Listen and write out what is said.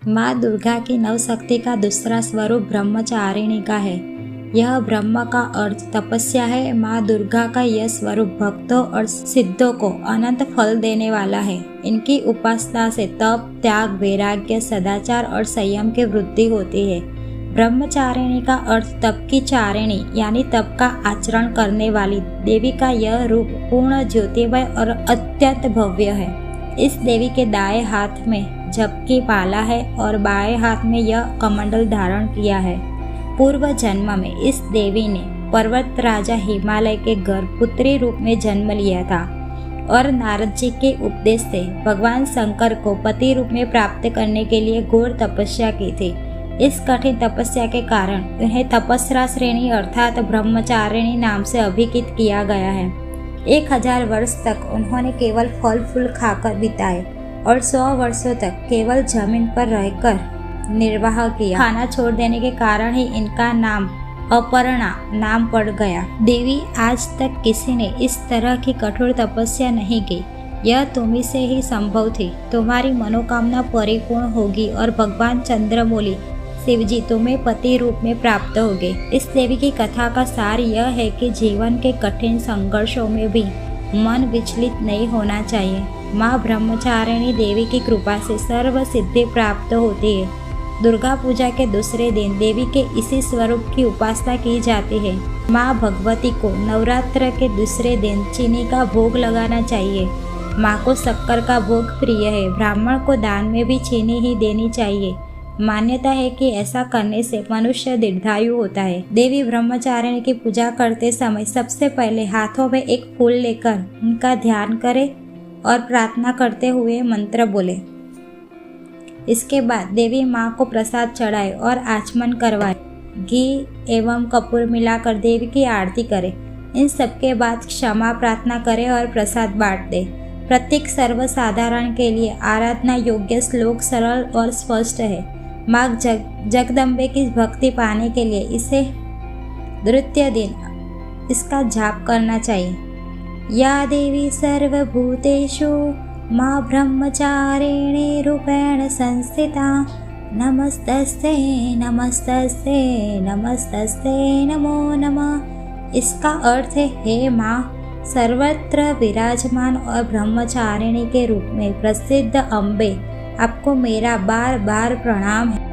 माँ दुर्गा की नवशक्ति का दूसरा स्वरूप ब्रह्मचारिणी का है। यह ब्रह्म का अर्थ तपस्या है। माँ दुर्गा का यह स्वरूप भक्तों और सिद्धों को अनंत फल देने वाला है। इनकी उपासना से तप, त्याग, वैराग्य, सदाचार और संयम की वृद्धि होती है। ब्रह्मचारिणी का अर्थ तप की चारिणी यानी तप का आचरण करने वाली देवी का यह रूप पूर्ण ज्योतिमय और अत्यंत भव्य है। इस देवी के दाएं हाथ में जप की माला है और बाएं हाथ में यह कमंडल धारण किया है। पूर्व जन्म में इस देवी ने पर्वत राजा हिमालय के गर्भ पुत्री रूप में जन्म लिया था और नारद जी के उपदेश से भगवान शंकर को पति रूप में प्राप्त करने के लिए घोर तपस्या की थी। इस कठिन तपस्या के कारण उन्हें तपस्या श्रेणी अर्थात ब्रह्मचारिणी नाम से अभिहित किया गया है। 1000 वर्ष तक उन्होंने केवल फल फूल खाकर बिताए और 100 वर्षों तक केवल जमीन पर रहकर निर्वाह किया। खाना छोड़ देने के कारण ही इनका नाम अपर्णा नाम पड़ गया। देवी, आज तक किसी ने इस तरह की कठोर तपस्या नहीं की। यह तुम्ही से ही संभव थी। तुम्हारी मनोकामना परिपूर्ण होगी और भगवान चंद्रमौली शिवजी तुम्हें पति रूप में प्राप्त होंगे। इस देवी की कथा का सार यह है कि जीवन के कठिन संघर्षों में भी मन विचलित नहीं होना चाहिए। माँ ब्रह्मचारिणी देवी की कृपा से सर्व सिद्धि प्राप्त होती है। दुर्गा पूजा के दूसरे दिन देवी के इसी स्वरूप की उपासना की जाती है। माँ भगवती को नवरात्र के दूसरे दिन चीनी का भोग लगाना चाहिए। माँ को शक्कर का भोग प्रिय है। ब्राह्मण को दान में भी चीनी ही देनी चाहिए। मान्यता है कि ऐसा करने से मनुष्य दीर्घायु होता है। देवी ब्रह्मचारिणी की पूजा करते समय सबसे पहले हाथों में एक फूल लेकर उनका ध्यान करें और प्रार्थना करते हुए मंत्र बोले। इसके बाद देवी माँ को प्रसाद चढ़ाए और आचमन करवाए। घी एवं कपूर मिलाकर देवी की आरती करें। इन सबके बाद क्षमा प्रार्थना करें और प्रसाद बांट दें। प्रत्येक सर्वसाधारण के लिए आराधना योग्य श्लोक सरल और स्पष्ट है। माँ जगदम्बे की भक्ति पाने के लिए इसे द्वितीय दिन इसका जाप करना चाहिए। या देवी सर्वभूतेषु माँ ब्रह्मचारिणी रूपेण संस्थिता नमस्तस्ते नमस्तस्ते नमस्तस्ते नमो नमः। इसका अर्थ है, हे माँ सर्वत्र विराजमान और ब्रह्मचारिणी के रूप में प्रसिद्ध अम्बे, आपको मेरा बार बार प्रणाम है।